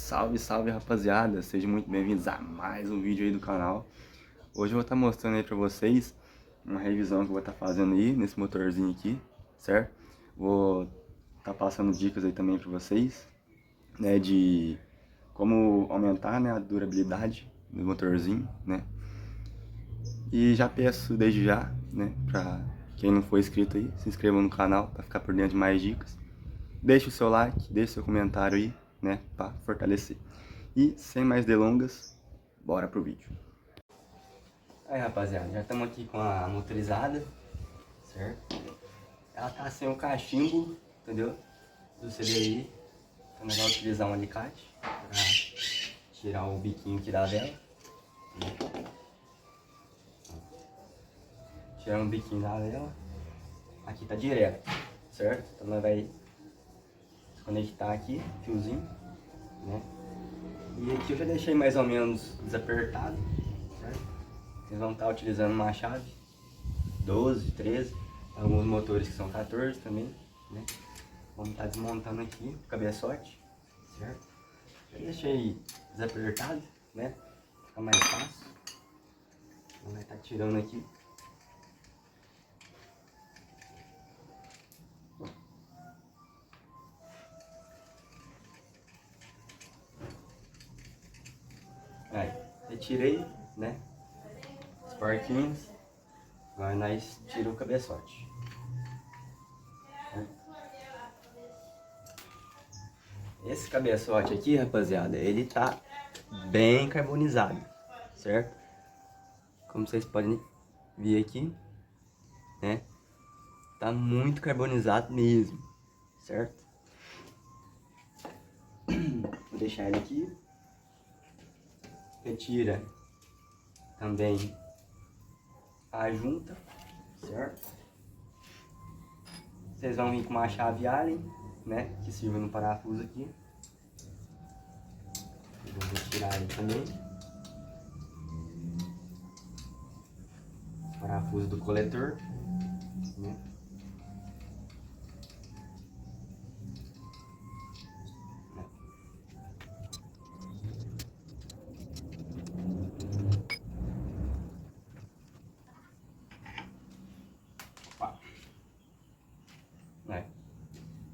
Salve, salve rapaziada, sejam muito bem-vindos a mais um vídeo aí do canal. Hoje eu vou estar mostrando aí pra vocês uma revisão que eu vou estar fazendo aí nesse motorzinho aqui, certo? Vou estar passando dicas aí também pra vocês, né, de como aumentar, né, a durabilidade do motorzinho, né? E já peço desde já, né, pra quem não for inscrito aí, se inscreva no canal pra ficar por dentro de mais dicas. Deixe o seu like, deixe o seu comentário aí, né, pra fortalecer. E sem mais delongas, bora pro vídeo. Aí rapaziada, já estamos aqui com a motorizada, certo? Ela tá sem o cachimbo, entendeu? Do CDI. Então nós vamos utilizar um alicate para tirar o biquinho aqui da vela. Tirando o biquinho da vela. Aqui tá direto, certo? Então nós vai conectar aqui, fiozinho, né? E aqui eu já deixei mais ou menos desapertado, certo? Vocês vão estar utilizando uma chave 12, 13, alguns motores que são 14 também, né? Vamos estar desmontando aqui o cabeçote, certo? Eu deixei desapertado, né? Fica mais fácil. Então vai estar tirando aqui. Aí, retirei, né? Os porquinhos. Agora nós tiramos o cabeçote. Esse cabeçote aqui, rapaziada, ele tá bem carbonizado, certo? Como vocês podem ver aqui, né? Tá muito carbonizado mesmo, certo? Vou deixar ele aqui. Retira também a junta, certo? Vocês vão vir com uma chave Allen, né? Que sirva no parafuso aqui. Eu vou retirar ele também. Parafuso do coletor, né?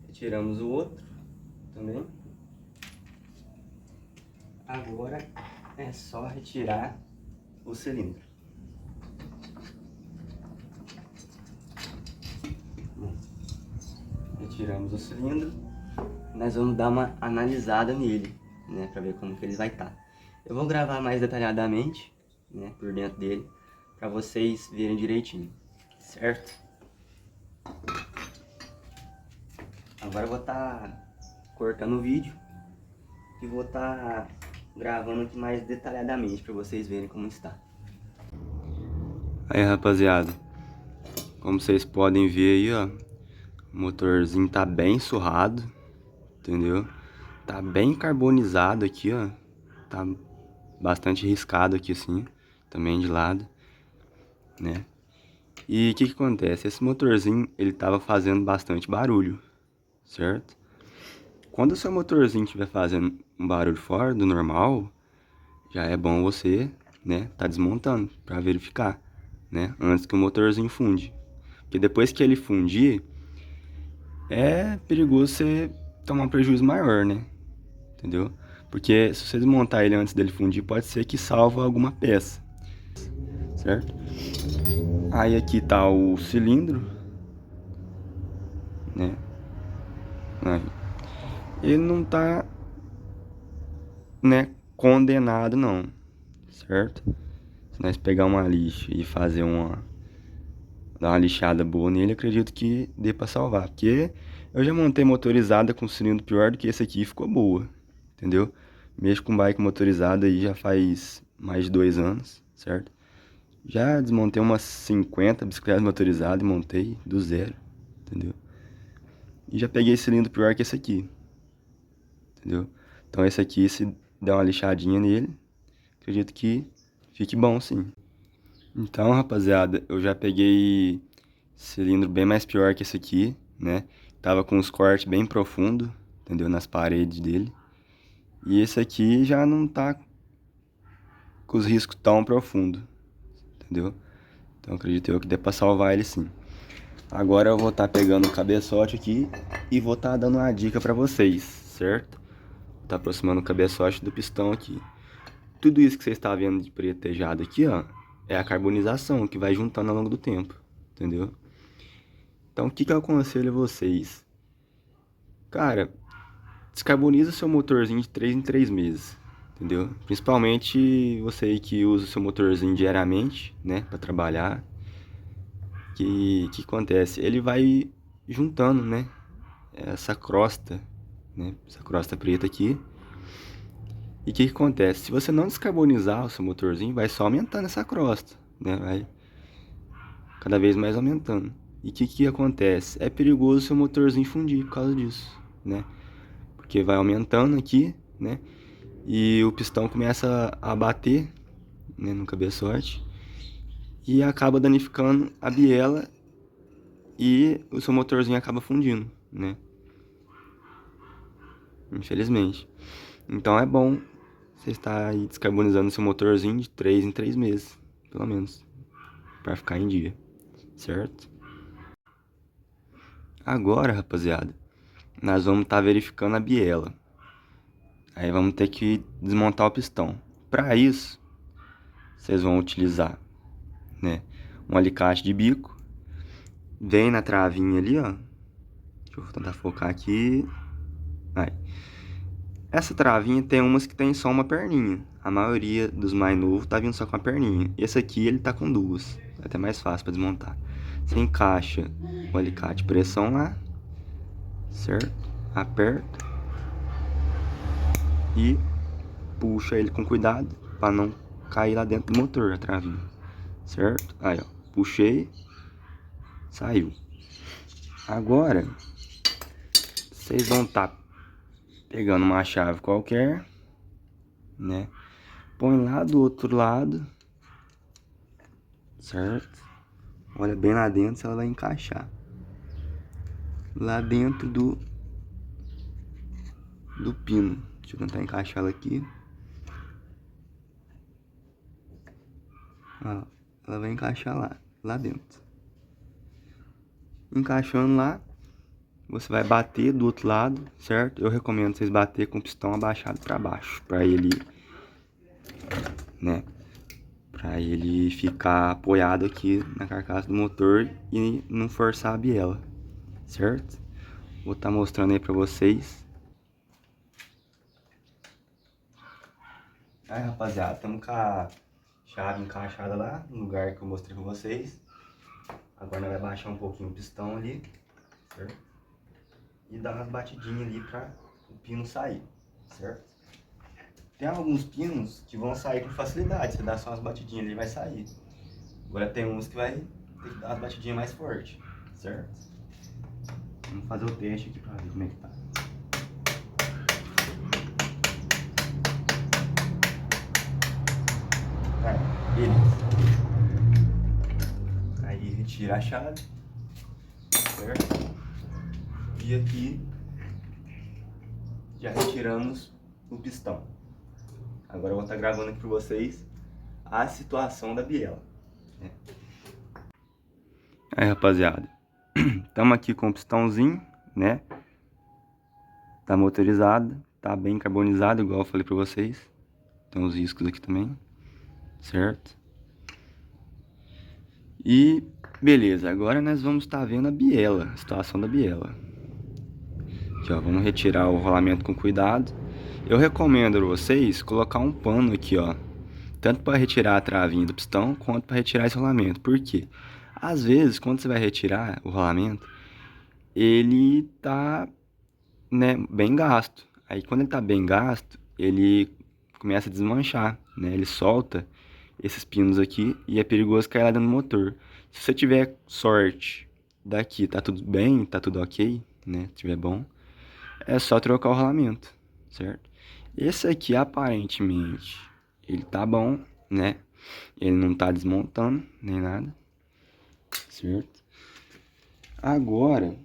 Retiramos o outro também. Agora é só retirar o cilindro. Retiramos o cilindro. Nós vamos dar uma analisada nele, né, para ver como que ele vai estar. Eu vou gravar mais detalhadamente, né, por dentro dele, para vocês verem direitinho, certo? Agora eu vou estar cortando o vídeo e vou estar gravando aqui mais detalhadamente para vocês verem como está. Aí rapaziada, como vocês podem ver aí, ó, o motorzinho tá bem surrado, entendeu? Tá bem carbonizado aqui, ó, tá bastante riscado aqui assim, também de lado, né? E o que acontece? Esse motorzinho, ele tava fazendo bastante barulho, certo? Quando o seu motorzinho estiver fazendo um barulho fora do normal, já é bom você, né, tá desmontando para verificar, né, antes que o motorzinho funde. Porque depois que ele fundir, é perigoso você tomar um prejuízo maior, né? Entendeu? Porque se você desmontar ele antes dele fundir, pode ser que salva alguma peça, certo? Aí aqui tá o cilindro, né? Aí. Ele não tá, né, condenado não, certo? Se nós pegar uma lixa e fazer dar uma lixada boa nele, acredito que dê pra salvar. Porque eu já montei motorizada com cilindro pior do que esse aqui e ficou boa, entendeu? Mexo com bike motorizada aí já faz mais de 2 anos, certo? Já desmontei umas 50 bicicletas motorizadas e montei do zero, entendeu? E já peguei cilindro pior que esse aqui, entendeu? Então esse aqui, se der uma lixadinha nele, acredito que fique bom sim. Então, rapaziada, eu já peguei cilindro bem mais pior que esse aqui, né? Tava com os cortes bem profundos, entendeu? Nas paredes dele. E esse aqui já não tá com os riscos tão profundos, entendeu? Então acredito eu que dê pra salvar ele sim. Agora eu vou estar pegando o cabeçote aqui e vou estar dando uma dica pra vocês, certo? Vou estar aproximando o cabeçote do pistão aqui. Tudo isso que você está vendo de pretejado aqui, ó, é a carbonização que vai juntando ao longo do tempo, entendeu? Então o que que eu aconselho a vocês? Cara, descarboniza seu motorzinho de 3 em 3 meses, entendeu? Principalmente você aí que usa o seu motorzinho diariamente, né, para trabalhar. Que acontece? Ele vai juntando, né, essa crosta, né, essa crosta preta aqui. E o que acontece? Se você não descarbonizar o seu motorzinho, vai só aumentando essa crosta, né, vai cada vez mais aumentando. E o que acontece? É perigoso o seu motorzinho fundir por causa disso, né? Porque vai aumentando aqui, né? E o pistão começa a bater, né, no cabeçote e acaba danificando a biela e o seu motorzinho acaba fundindo, né? Infelizmente. Então é bom você estar aí descarbonizando seu motorzinho de 3 em 3 meses, pelo menos, para ficar em dia, certo? Agora, rapaziada, nós vamos estar verificando a biela. Aí vamos ter que desmontar o pistão. Para isso, vocês vão utilizar, né, um alicate de bico. Vem na travinha ali, ó. Deixa eu tentar focar aqui. Aí. Essa travinha tem umas que tem só uma perninha. A maioria dos mais novos tá vindo só com a perninha. Esse aqui ele tá com duas. É até mais fácil para desmontar. Você encaixa o alicate de pressão lá, certo? Aperta e puxa ele com cuidado para não cair lá dentro do motor a travinha, certo? Aí, ó, puxei, saiu. Agora vocês vão estar pegando uma chave qualquer, né? Põe lá do outro lado, certo? Olha bem lá dentro se ela vai encaixar. Lá dentro do pino. Deixa eu tentar encaixar ela aqui. Ó, ela vai encaixar lá dentro. Encaixando lá, você vai bater do outro lado, certo? Eu recomendo vocês bater com o pistão abaixado para baixo, para ele, né? Para ele ficar apoiado aqui na carcaça do motor e não forçar a biela, certo? Vou estar mostrando aí para vocês. Aí, rapaziada, estamos com a chave encaixada lá no lugar que eu mostrei para vocês. Agora nós vamos baixar um pouquinho o pistão ali, certo? E dar umas batidinhas ali para o pino sair, certo? Tem alguns pinos que vão sair com facilidade, você dá só umas batidinhas ali e vai sair. Agora tem uns que vai ter que dar umas batidinhas mais fortes, certo? Vamos fazer o teste aqui para ver como é que tá. Beleza. Aí retira a chave, certo? E aqui já retiramos o pistão. Agora eu vou estar gravando aqui para vocês a situação da biela. Aí, rapaziada, estamos aqui com o pistãozinho, né? Tá motorizado, tá bem carbonizado, igual eu falei para vocês. Tem os riscos aqui também, certo? E beleza, agora nós vamos estar vendo a biela, a situação da biela. Aqui, ó, vamos retirar o rolamento com cuidado. Eu recomendo a vocês colocar um pano aqui, ó, tanto para retirar a travinha do pistão, quanto para retirar esse rolamento. Por quê? Às vezes, quando você vai retirar o rolamento, ele tá, né, bem gasto. Aí, quando ele tá bem gasto, ele começa a desmanchar, né? Ele solta esses pinos aqui e é perigoso cair lá dentro do motor. Se você tiver sorte daqui, tá tudo bem, tá tudo ok, né? Se tiver bom, é só trocar o rolamento, certo? Esse aqui, aparentemente, ele tá bom, né? Ele não tá desmontando, nem nada, certo? Agora,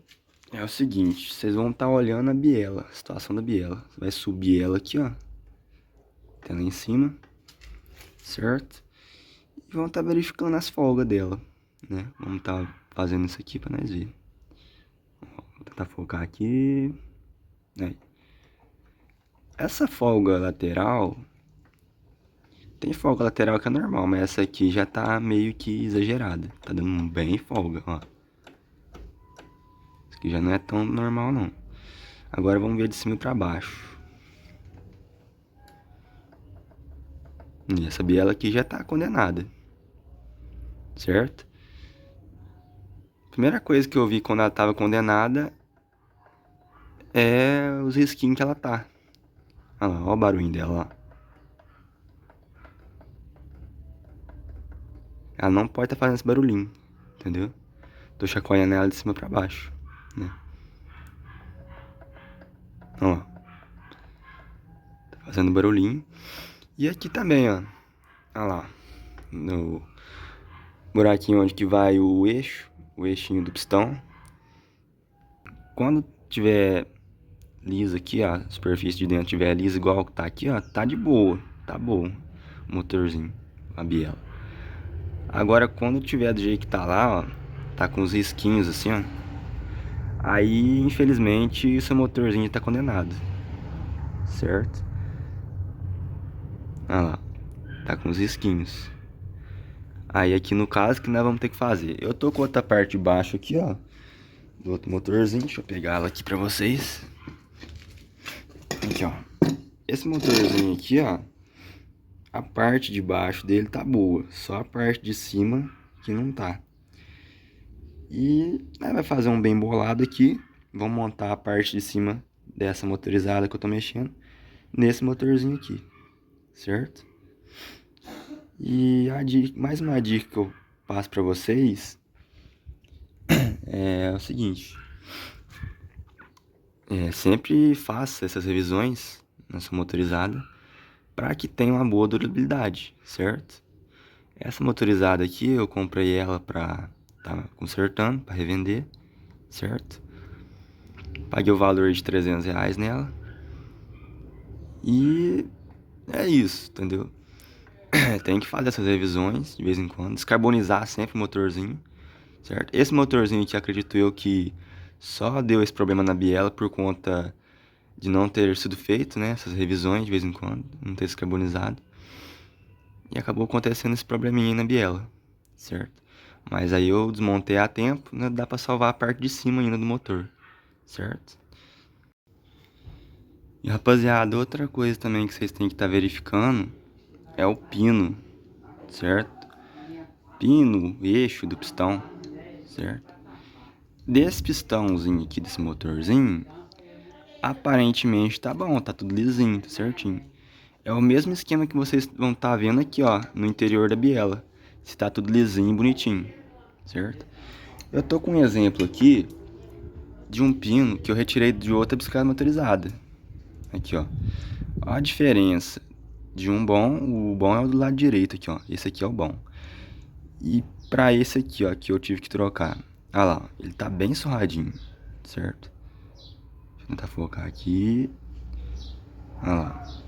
é o seguinte, vocês vão estar olhando a biela, a situação da biela. Você vai subir ela aqui, ó, até lá em cima, certo? E vamos estar verificando as folgas dela, né? Vamos estar fazendo isso aqui pra nós ver. Vou tentar focar aqui, né? Essa folga lateral, tem folga lateral que é normal, mas essa aqui já tá meio que exagerada. Tá dando bem folga, ó. Isso aqui já não é tão normal, não. Agora vamos ver de cima pra baixo. E essa biela aqui já tá condenada, certo? Primeira coisa que eu vi quando ela tava condenada é os risquinhos que ela tá. Olha lá, olha o barulhinho dela, ó. Ela não pode estar fazendo esse barulhinho, entendeu? Tô chacoalhando ela de cima pra baixo, né? Ó, tá fazendo barulhinho. E aqui também, ó. Olha lá, no buraquinho onde que vai o eixo, o eixinho do pistão. Quando tiver lisa aqui, ó, a superfície de dentro tiver lisa igual que tá aqui, ó, tá de boa, tá bom o motorzinho, a biela. Agora quando tiver do jeito que tá lá, ó, tá com os risquinhos assim, ó, aí infelizmente o seu motorzinho tá condenado, certo? Olha lá, tá com os risquinhos. Aí aqui no caso que nós vamos ter que fazer, eu tô com outra parte de baixo aqui, ó, do outro motorzinho, deixa eu pegar ela aqui pra vocês. Aqui, ó, esse motorzinho aqui, ó, a parte de baixo dele tá boa, só a parte de cima que não tá. E vai fazer um bem bolado aqui. Vamos montar a parte de cima dessa motorizada que eu tô mexendo nesse motorzinho aqui, certo? E a dica, mais uma dica que eu passo pra vocês é o seguinte: sempre faça essas revisões na sua motorizada para que tenha uma boa durabilidade, certo? Essa motorizada aqui eu comprei ela pra tá consertando, para revender, certo? Paguei o valor de R$ 300 nela. E é isso, entendeu? Tem que fazer essas revisões de vez em quando, descarbonizar sempre o motorzinho, certo? Esse motorzinho aqui, acredito eu que só deu esse problema na biela por conta de não ter sido feito, né? Essas revisões de vez em quando, não ter descarbonizado. E acabou acontecendo esse probleminha aí na biela, certo? Mas aí eu desmontei a tempo, né? Dá pra salvar a parte de cima ainda do motor, certo? E rapaziada, outra coisa também que vocês têm que estar verificando é o pino, certo? Pino, eixo do pistão, certo? Desse pistãozinho aqui, desse motorzinho, aparentemente tá bom, tá tudo lisinho, tá certinho. É o mesmo esquema que vocês vão estar vendo aqui, ó, no interior da biela. Se tá tudo lisinho e bonitinho, certo? Eu tô com um exemplo aqui de um pino que eu retirei de outra bicicleta motorizada. Aqui, ó. Ó a diferença de um bom, o bom é o do lado direito aqui, ó. Esse aqui é o bom. E pra esse aqui, ó, que eu tive que trocar. Olha lá, ele tá bem surradinho, certo? Deixa eu tentar focar aqui. Olha lá.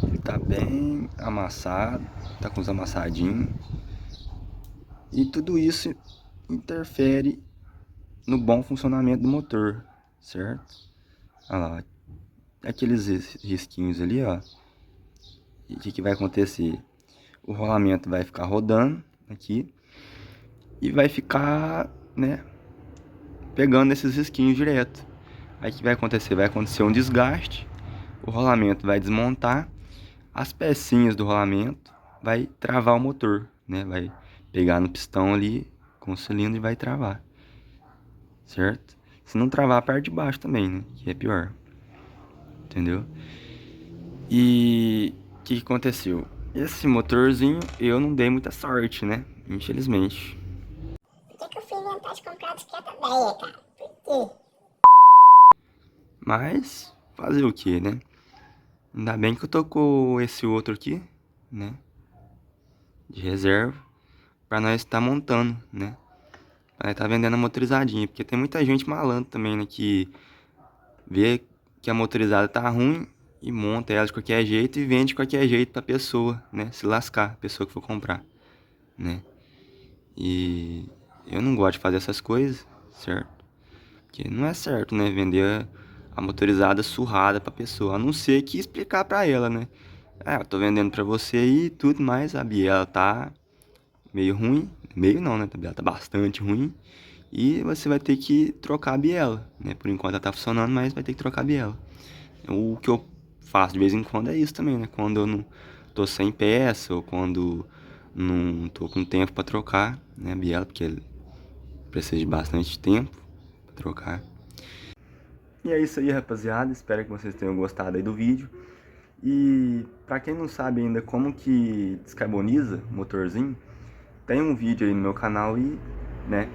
Ele tá bem amassado, tá com os amassadinhos. E tudo isso interfere no bom funcionamento do motor, certo? Olha lá, aqueles risquinhos ali, ó. E o que vai acontecer? O rolamento vai ficar rodando aqui e vai ficar, né, pegando esses risquinhos direto. Aí o que vai acontecer? Vai acontecer um desgaste, o rolamento vai desmontar, as pecinhas do rolamento vai travar o motor, né? Vai pegar no pistão ali com o cilindro e vai travar, certo? Se não travar a parte de baixo também, né? Que é pior, entendeu? E o que aconteceu? Esse motorzinho eu não dei muita sorte, né? Infelizmente. Por que eu fui inventar de comprar a bicicleta velha, cara? Por quê? Mas fazer o que, né? Ainda bem que eu tô com esse outro aqui, né? De reserva. Pra nós estar montando, né? Pra nós estar vendendo a motorizadinha. Porque tem muita gente malandro também, né? Que vê que a motorizada tá ruim e monta ela de qualquer jeito e vende de qualquer jeito pra pessoa, né? Se lascar, a pessoa que for comprar, né? E eu não gosto de fazer essas coisas, certo? Porque não é certo, né? Vender a motorizada surrada pra pessoa, a não ser que explicar pra ela, né? Eu tô vendendo pra você aí e tudo mais, a biela tá meio ruim, meio não, né? A biela tá bastante ruim e você vai ter que trocar a biela, né? Por enquanto ela tá funcionando, mas vai ter que trocar a biela. O que eu faço de vez em quando é isso também, né? Quando eu não tô sem peça ou quando não tô com tempo pra trocar, né, a biela, porque precisa de bastante tempo pra trocar. E é isso aí, rapaziada. Espero que vocês tenham gostado aí do vídeo. E pra quem não sabe ainda como que descarboniza o motorzinho, tem um vídeo aí no meu canal e, né,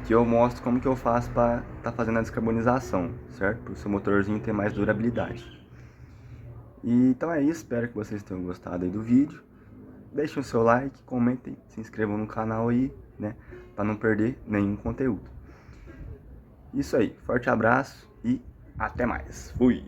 que eu mostro como que eu faço pra tá fazendo a descarbonização, certo? Para o seu motorzinho ter mais durabilidade. E então é isso, espero que vocês tenham gostado aí do vídeo. Deixem o seu like, comentem, se inscrevam no canal aí, né, pra não perder nenhum conteúdo. Isso aí, forte abraço e até mais. Fui!